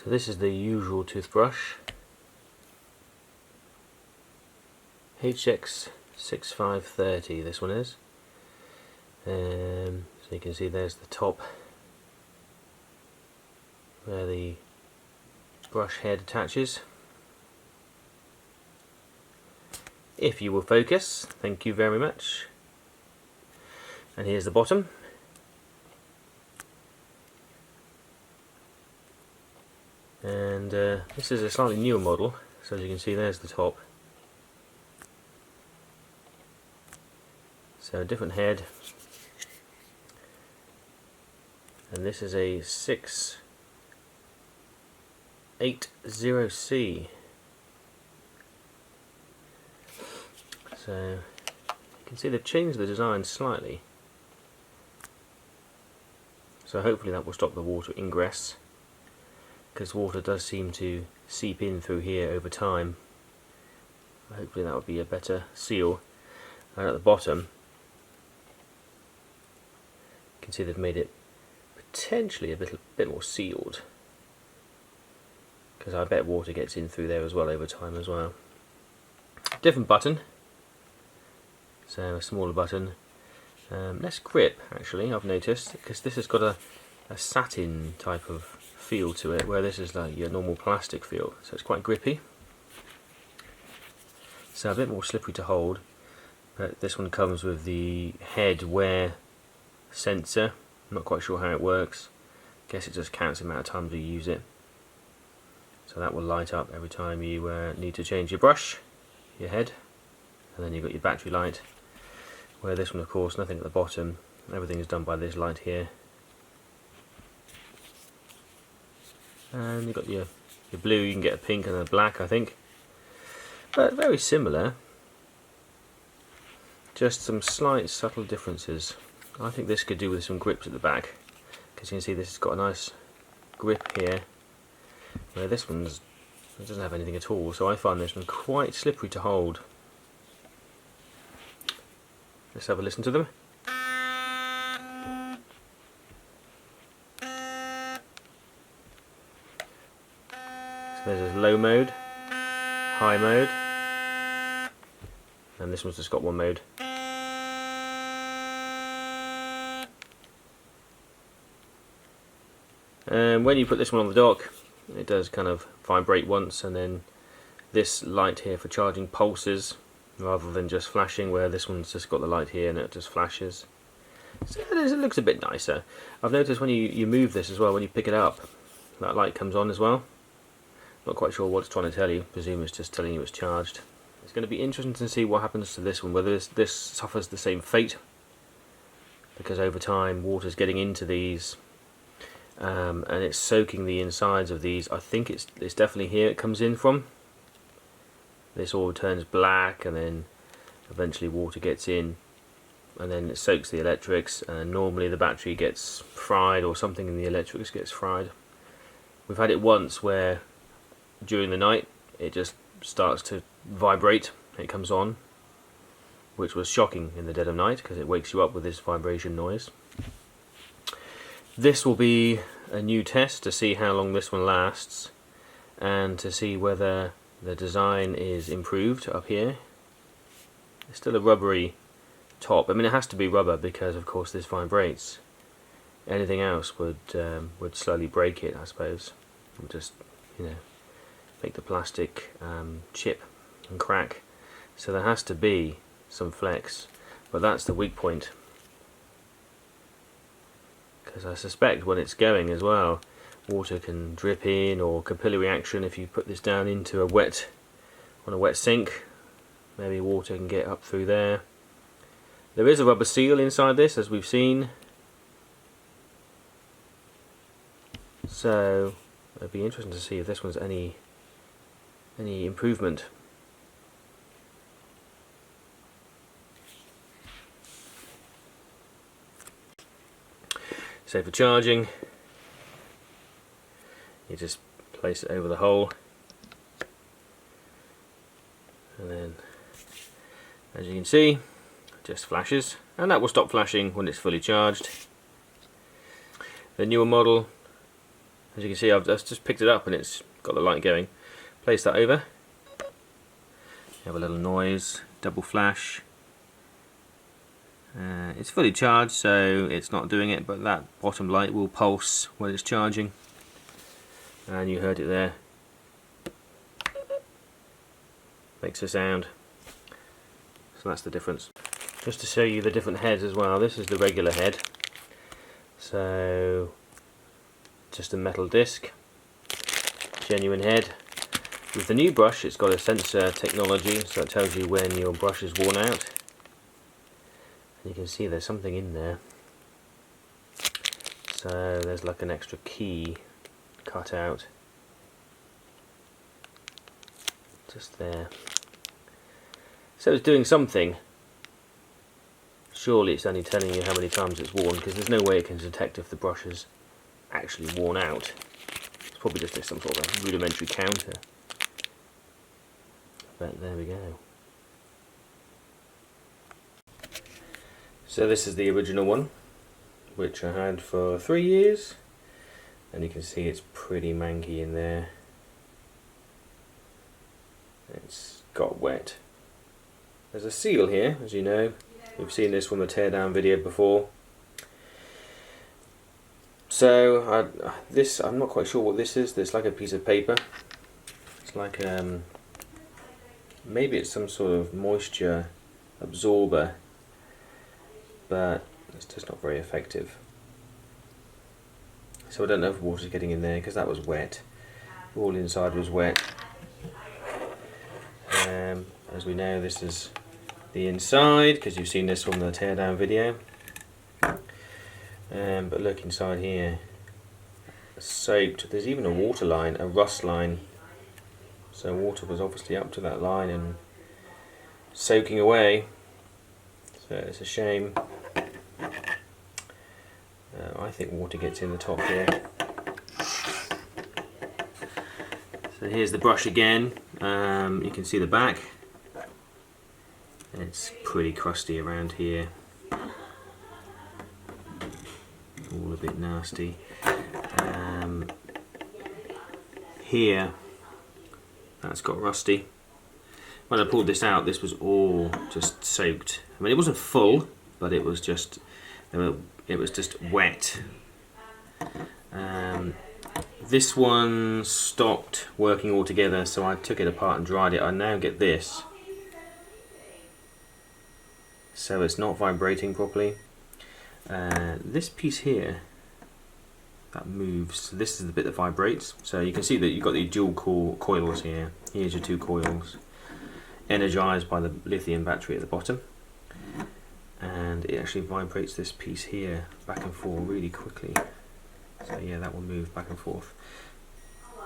So this is the usual toothbrush, HX6530 this one is. So you can see there's the top where the brush head attaches. If you will focus, thank you very much. And here's the bottom. And this is a slightly newer model, so as you can see there's the top. So a different head. And this is a HX680C. So you can see they've changed the design slightly. So hopefully that will stop the water ingress, because water does seem to seep in through here over time. Hopefully that would be a better seal. And at the bottom you can see they've made it potentially a bit more sealed, because I bet water gets in through there as well over time as well. Different button, so a smaller button, less grip actually I've noticed, because this has got a satin type of feel to it, where this is like your normal plastic feel, so it's quite grippy. So a bit more slippery to hold, but this one comes with the head wear sensor. I'm not quite sure how it works. Guess it just counts the amount of times you use it. So that will light up every time you need to change your brush, your head. And then you've got your battery light, where this one of course nothing at the bottom, everything is done by this light here. And you've got your blue, you can get a pink and a black I think. But very similar, just some slight subtle differences. I think this could do with some grips at the back, because you can see this has got a nice grip here, where this one doesn't have anything at all, so I find this one quite slippery to hold. Let's have a listen to them. So there's a low mode, high mode, and this one's just got one mode. And when you put this one on the dock, it does kind of vibrate once, and then this light here for charging pulses rather than just flashing, where this one's just got the light here and it just flashes. So it looks a bit nicer. I've noticed when you move this as well, when you pick it up, that light comes on as well. Not quite sure what it's trying to tell you, presume it's just telling you it's charged. It's going to be interesting to see what happens to this one, whether this suffers the same fate, because over time water's getting into these and it's soaking the insides of these. I think it's definitely here it comes in from. This all turns black, and then eventually water gets in, and then it soaks the electrics, and normally the battery gets fried, or something in the electrics gets fried. We've had it once where during the night it just starts to vibrate, it comes on, which was shocking in the dead of night, because it wakes you up with this vibration noise. This will be a new test to see how long this one lasts, and to see whether the design is improved up here. It's still a rubbery top. I mean, it has to be rubber because of course this vibrates. Anything else would slowly break it, I suppose. It would just, make the plastic chip and crack. So there has to be some flex, but that's the weak point. Because I suspect when it's going as well, water can drip in, or capillary action. If you put this down into on a wet sink, maybe water can get up through there. There is a rubber seal inside this, as we've seen. So it'd be interesting to see if this one's any improvement. So for charging, you just place it over the hole, and then as you can see it just flashes, and that will stop flashing when it's fully charged. The newer model As you can see, I've just picked it up and it's got the light going. Place that over. You have a little noise, double flash. It's fully charged, so it's not doing it, but that bottom light will pulse when it's charging. And you heard it there. Makes a sound. So that's the difference. Just to show you the different heads as well, this is the regular head. So, just a metal disc, genuine head. With the new brush, it's got a sensor technology, so it tells you when your brush is worn out. And you can see there's something in there. So there's like an extra key cut out. Just there. So it's doing something. Surely it's only telling you how many times it's worn, because there's no way it can detect if the brush is actually worn out. It's probably just some sort of a rudimentary counter. But there we go. So this is the original one, which I had for 3 years, and you can see it's pretty manky in there. It's got wet. There's a seal here, as you know. We've seen this from the teardown video before. So I'm not quite sure what this is. It's like a piece of paper. It's like maybe it's some sort of moisture absorber, but it's just not very effective. So I don't know if water's getting in there, because that was wet. All inside was wet. As we know, this is the inside, because you've seen this from the teardown video. But look inside here, soaked. There's even a water line, a rust line. So water was obviously up to that line and soaking away. So it's a shame. I think water gets in the top here. So here's the brush again. You can see the back. It's pretty crusty around here. All a bit nasty. Here, that's got rusty. When I pulled this out, this was all just soaked. I mean, it wasn't full, but it was just wet. This one stopped working altogether, so I took it apart and dried it. I now get this. So it's not vibrating properly. This piece here, that moves. This is the bit that vibrates. So you can see that you've got the dual coils here. Here's your 2 coils, energized by the lithium battery at the bottom. And it actually vibrates this piece here back and forth really quickly. So yeah, that will move back and forth.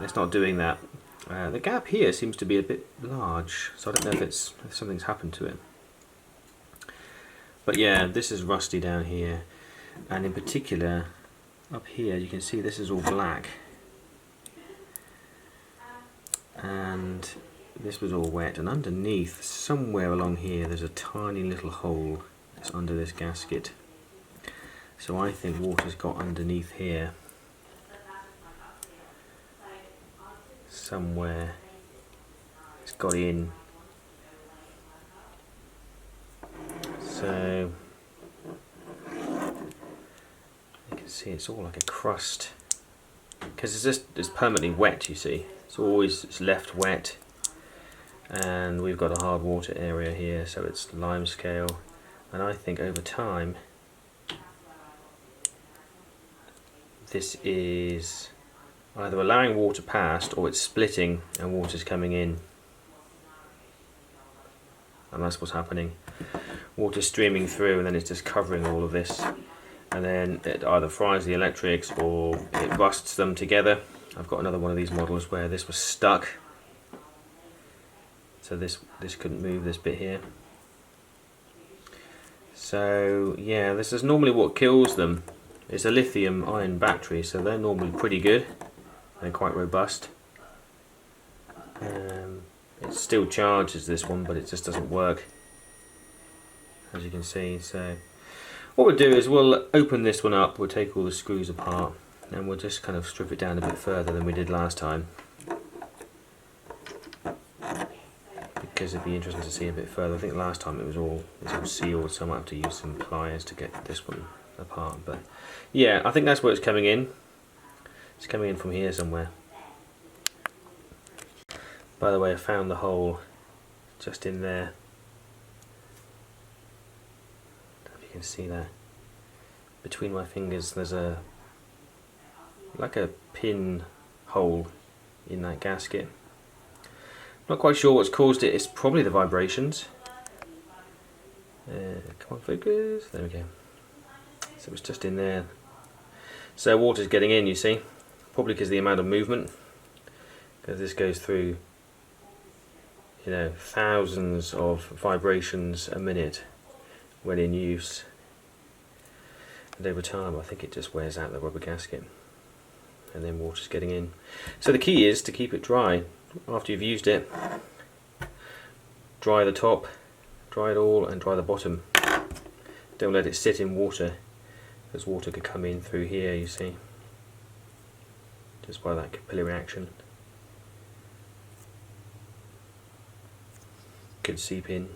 It's not doing that. The gap here seems to be a bit large, so I don't know if something's happened to it. But yeah, this is rusty down here, and in particular up here you can see this is all black, and this was all wet, and underneath, somewhere along here, there's a tiny little hole that's under this gasket. So I think water's got underneath here somewhere. It's got in. So you can see it's all like a crust, because it's permanently wet. You see, it's left wet, and we've got a hard water area here, so it's lime scale. And I think over time, this is either allowing water past, or it's splitting and water's coming in. And that's what's happening. Water streaming through, and then it's just covering all of this, and then it either fries the electrics or it rusts them together. I've got another one of these models where this was stuck, so this couldn't move, this bit here. So yeah, this is normally what kills them. It's a lithium ion battery, so they're normally pretty good. They're quite robust. It still charges, this one, but it just doesn't work, as you can see. So what we'll do is we'll open this one up, we'll take all the screws apart, and we'll just kind of strip it down a bit further than we did last time, because it'd be interesting to see a bit further. I think last time it was all sealed, so I might have to use some pliers to get this one apart. But yeah, I think that's where it's coming in. It's coming in from here somewhere. By the way, I found the hole just in there. I don't know if you can see that. Between my fingers there's like a pin hole in that gasket. Not quite sure what's caused it. It's probably the vibrations. Come on, focus. There we go. So it's just in there. So water's getting in, you see. Probably because of the amount of movement. Because this goes through, you know, thousands of vibrations a minute when in use. And over time I think it just wears out the rubber gasket. And then water's getting in. So the key is to keep it dry. After you've used it, dry the top, dry it all, and dry the bottom. Don't let it sit in water, because water could come in through here, you see, just by that capillary action. Could seep in.